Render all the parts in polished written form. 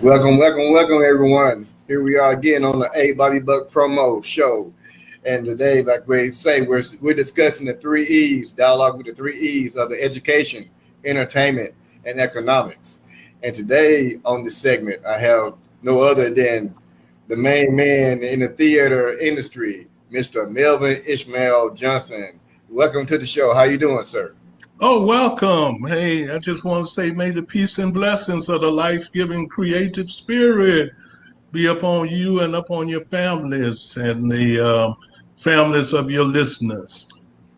Welcome, everyone. Here we are again on the A Bobby Buck promo show. And today, like we say, we're discussing the three E's, dialogue with the three E's of the education, entertainment, and economics. And today on this segment, I have no other than the main man in the theater industry, Mr. Melvin Ishmael Johnson. Welcome to the show. How you doing, sir? Oh, welcome. Hey, I just want to say, may the peace and blessings of the life-giving creative spirit be upon you and upon your families and the families of your listeners.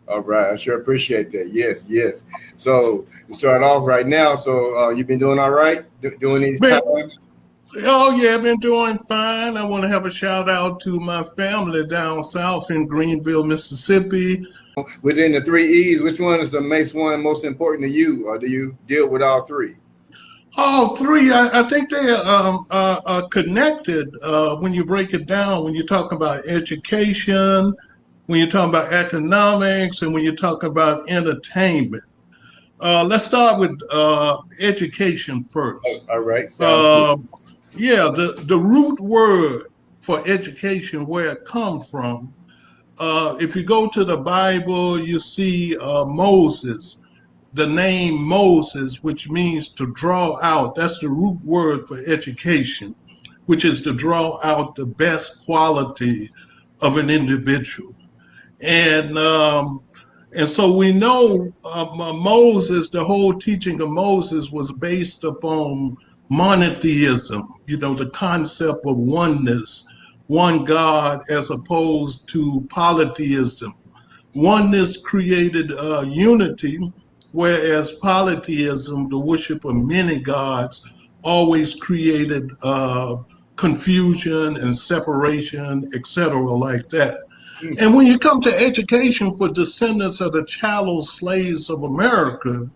All right, I sure appreciate that. Yes, yes. So to start off right now, so you've been doing all right doing these Man, times. oh, yeah, I've been doing fine. I want to have a shout out to my family down south in Greenville, Mississippi. Within the three E's, which one is the most important to you, or do you deal with all three? All three, I think they are connected when you break it down, when you talk about education, when you talk about economics, and when you talk about entertainment. Let's start with education first. All right, sounds good. Uh, yeah, the root word for education, where it comes from, if you go to the Bible, you see Moses, the name Moses, which means to draw out. That's the root word for education, which is to draw out the best quality of an individual. And and so we know Moses, the whole teaching of Moses was based upon monotheism, the concept of oneness, one God, as opposed to polytheism. Oneness created unity, whereas polytheism, the worship of many gods, always created confusion and separation, etc., like that. And when you come to education for descendants of the chattel slaves of America,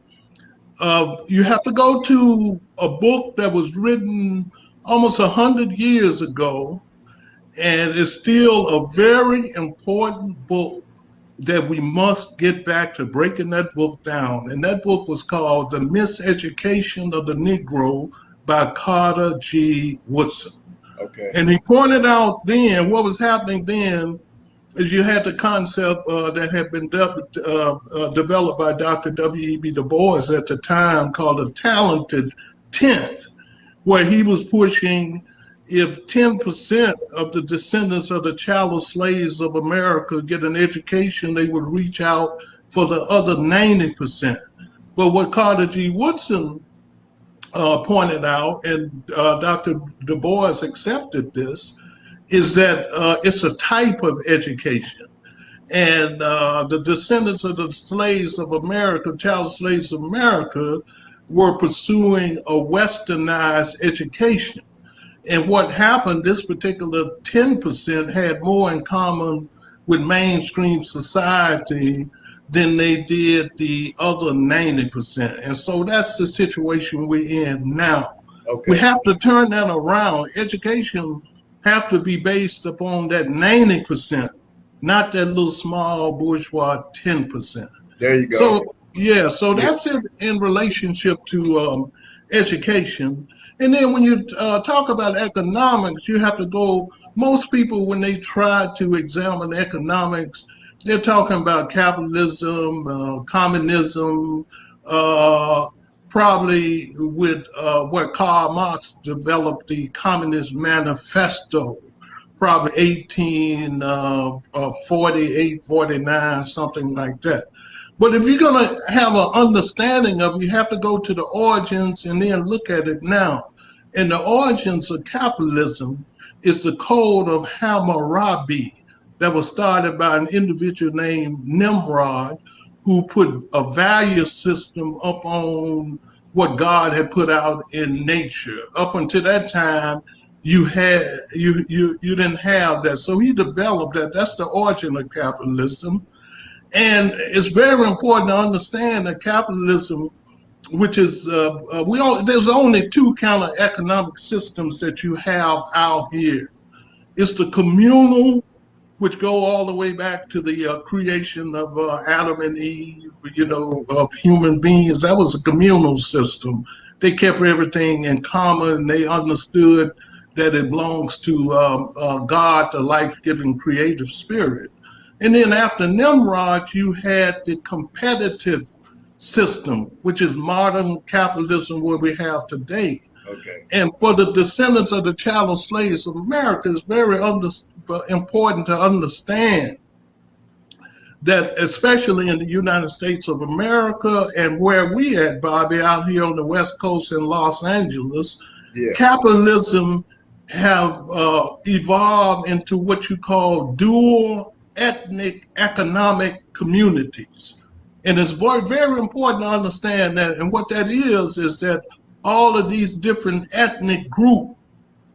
you have to go to a book that was written almost 100 years ago, and it's still a very important book that we must get back to breaking that book down. And that book was called The Miseducation of the Negro by Carter G. Woodson. Okay. And he pointed out then what was happening then is you had the concept that had been developed by Dr. W.E.B. Du Bois at the time called a talented tenth, where he was pushing if 10% of the descendants of the chattel slaves of America get an education, they would reach out for the other 90%. But what Carter G. Woodson pointed out, and Dr. Du Bois accepted this, is that it's a type of education. And the descendants of the slaves of America, child slaves of America, were pursuing a westernized education. And what happened, this particular 10% had more in common with mainstream society than they did the other 90%. And so that's the situation we're in now. Okay. We have to turn that around. Education have to be based upon that 90%, not that little small bourgeois 10%. There you go. So, yeah, so that's it in relationship to education. And then when you talk about economics, you have to go, most people, when they try to examine economics, they're talking about capitalism, communism, probably with where Karl Marx developed the Communist Manifesto, probably 1848, 49, something like that. But if you're going to have an understanding of it, you have to go to the origins and then look at it now. And the origins of capitalism is the code of Hammurabi that was started by an individual named Nimrod, who put a value system up on what God had put out in nature. Up until that time, you didn't have that. So he developed that. That's the origin of capitalism. And it's very important to understand that capitalism, which is, there's only two kind of economic systems that you have out here. It's the communal, which go all the way back to the creation of Adam and Eve, of human beings. That was a communal system. they kept everything in common. They understood that it belongs to God, the life-giving creative spirit. And then after Nimrod, you had the competitive system, which is modern capitalism where we have today. Okay. And for the descendants of the chattel slaves of America, it's very important to understand that, especially in the United States of America and where we at, Bobby, out here on the West Coast in Los Angeles, Yeah. capitalism have evolved into what you call dual ethnic economic communities. And it's very important to understand that. And what that is that all of these different ethnic groups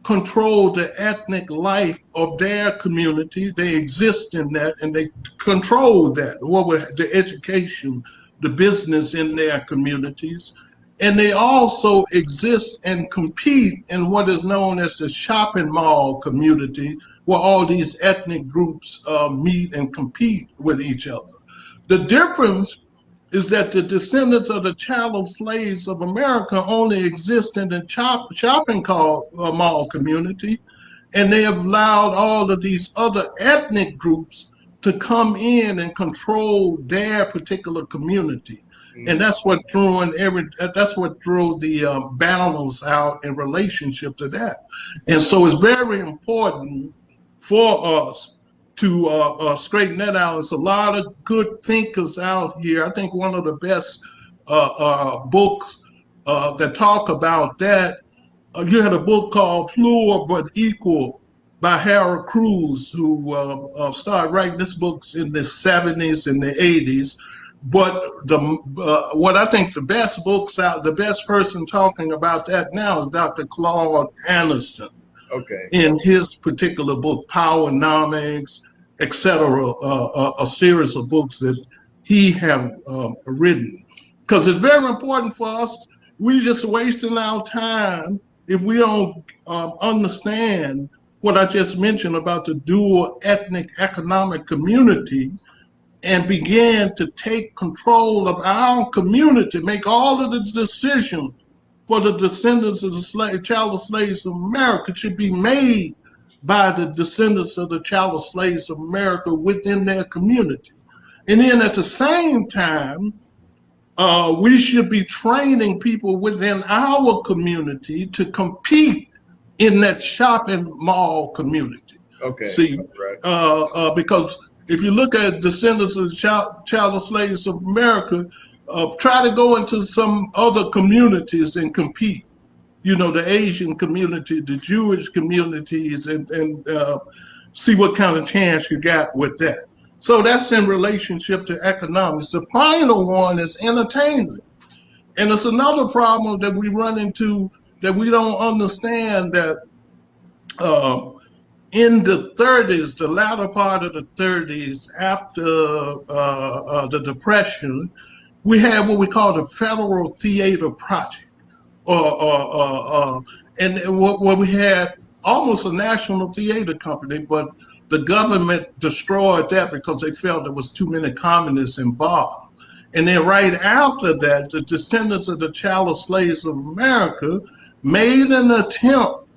control the ethnic life of their community. They exist in that and they control that, the education, the business in their communities. And they also exist and compete in what is known as the shopping mall community, where all these ethnic groups meet and compete with each other. The difference is that the descendants of the chattel slaves of America only exist in the shopping mall community, and they have allowed all of these other ethnic groups to come in and control their particular community. And that's what drew the balance out in relationship to that. And so it's very important for us to straighten that out. There's a lot of good thinkers out here. I think one of the best books that talk about that, you had a book called Plural But Equal by Harold Cruz, who started writing this book in the 70s and the 80s. But what I think the best books out, the best person talking about that now is Dr. Claude Anderson. Okay. In his particular book, Powernomics, etc., a series of books that he have written. Because it's very important for us. We're just wasting our time if we don't understand what I just mentioned about the dual ethnic economic community and begin to take control of our community, make all of the decisions for the descendants of the chattel slaves of America should be made by the descendants of the chattel slaves of America within their community. And then at the same time, we should be training people within our community to compete in that shopping mall community. Okay. See, right. Because if you look at descendants of the chattel slaves of America, try to go into some other communities and compete. You know, the Asian community, the Jewish communities, and see what kind of chance you got with that. So that's in relationship to economics. The final one is entertainment. And it's another problem that we run into that we don't understand, that in the 30s, the latter part of the 30s, after the Depression, we had what we call the Federal Theater Project. And what we had almost a national theater company, but the government destroyed that because they felt there was too many communists involved. And then right after that, the descendants of the chattel slaves of America made an attempt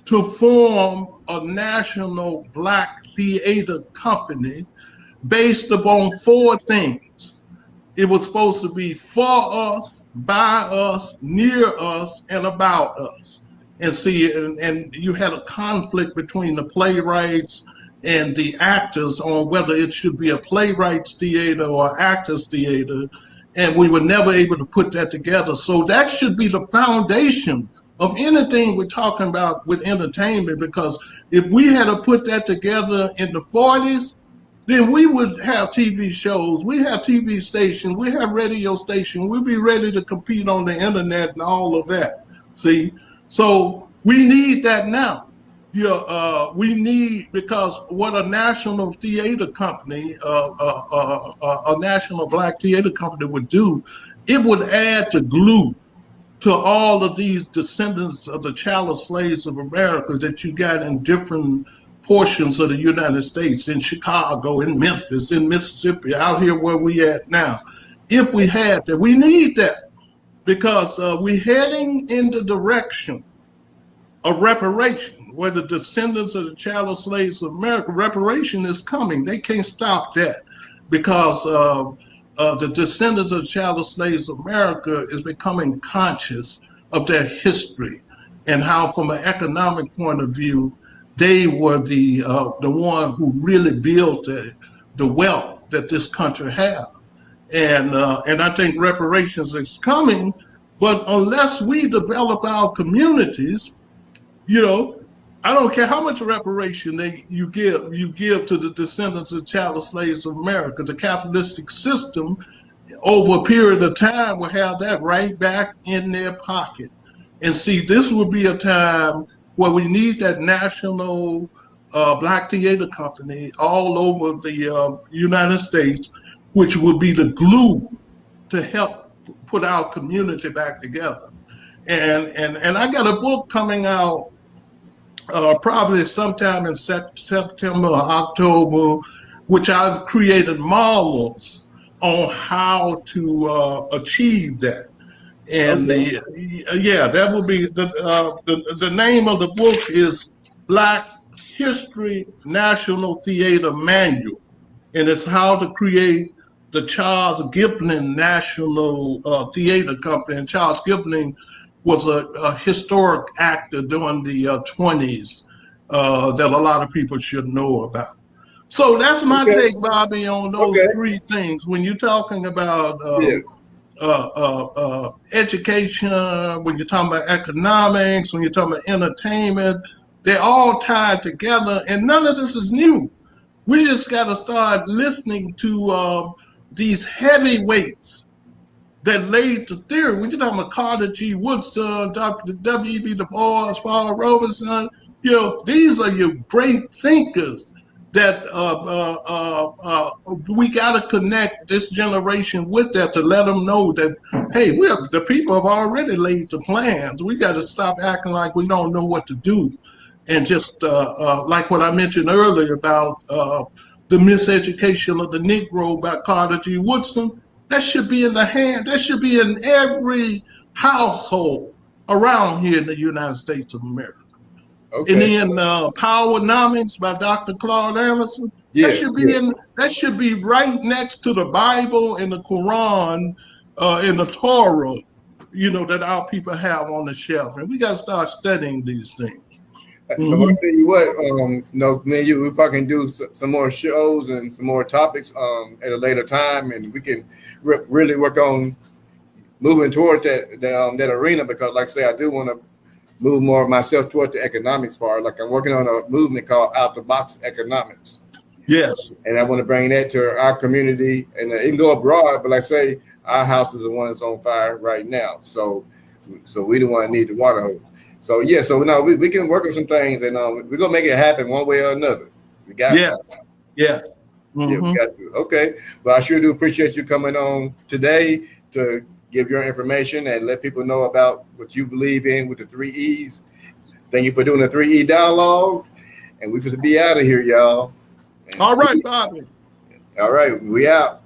to form a national Black theater company based upon four things. It was supposed to be for us, by us, near us, and about us. And see, and you had a conflict between the playwrights and the actors on whether it should be a playwrights theater or actors theater, and we were never able to put that together. So that should be the foundation of anything we're talking about with entertainment, because if we had to put that together in the 40s, then we would have TV shows, we have TV stations, we have radio stations, we'd be ready to compete on the internet and all of that. See, so we need that now. We need, because what a national theater company, a national Black theater company would do, it would add the glue to all of these descendants of the chattel slaves of America that you got in different portions of the United States, in Chicago, in Memphis, in Mississippi, out here where we at now. If we had that, we need that, because we're heading in the direction of reparation, where the descendants of the chattel slaves of America, reparation is coming. They can't stop that because the descendants of the chattel slaves of America is becoming conscious of their history and how, from an economic point of view, they were the one who really built the wealth that this country has. And I think reparations is coming, but unless we develop our communities, you know, I don't care how much reparation you give to the descendants of chattel slaves of America. The capitalistic system, over a period of time, will have that right back in their pocket. And see, this will be a time where we need that national Black theater company all over the United States, which will be the glue to help put our community back together. And I got a book coming out probably sometime in September or October, which I've created models on how to achieve that. And Okay. that will be the name of the book is Black History National Theater Manual, and it's how to create the Charles Gipling National Theater Company. And Charles Gipling was a historic actor during the 20s that a lot of people should know about. So that's my Okay. take, Bobby, on those Okay. three things. When you're talking about Yeah. education, when you're talking about economics, when you're talking about entertainment, they're all tied together, and none of this is new. We just got to start listening to these heavyweights that laid the theory. When you're talking about Carter G. Woodson, Dr. W.E.B. Du Bois, Paul Robeson, you know, these are your great thinkers that we got to connect this generation with that, to let them know that, hey, the people have already laid the plans. We got to stop acting like we don't know what to do. And just like what I mentioned earlier about the miseducation of the Negro by Carter G. Woodson, that should be in that should be in every household around here in the United States of America. Okay. And then Powernomics by Dr. Claude Anderson, Yeah. that should be right next to the Bible and the Quran and the Torah, you know, that our people have on the shelf. And we got to start studying these things. I'm gonna tell you what, me and you, we probably can do some more shows and some more topics at a later time, and we can really work on moving toward that arena, because, like I say, I do want to move more of myself toward the economics part. Like, I'm working on a movement called Out the Box Economics. Yes. And I want to bring that to our community, and it can go abroad, but like I say, our house is the one that's on fire right now. So we don't want to need the water hose. So yeah, so now we can work on some things, and we're gonna make it happen one way or another. We got yes, yes. Mm-hmm. Yeah, we got to. Okay, well, I sure do appreciate you coming on today to give your information and let people know about what you believe in with the 3 E's. Thank you for doing the 3E dialogue, and we should be out of here, y'all. And all right, Bobby. All right, we out.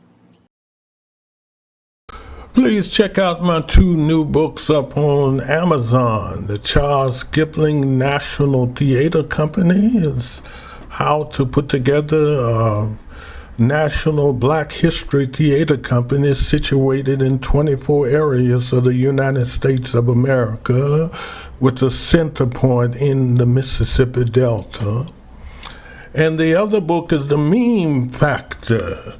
Please check out my 2 new books up on Amazon. The Charles Gipling National Theater Company is how to put together a national Black history theater company situated in 24 areas of the United States of America, with a center point in the Mississippi Delta. And the other book is The Meme Factor,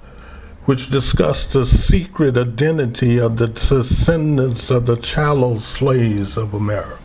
which discussed the secret identity of the descendants of the chattel slaves of America.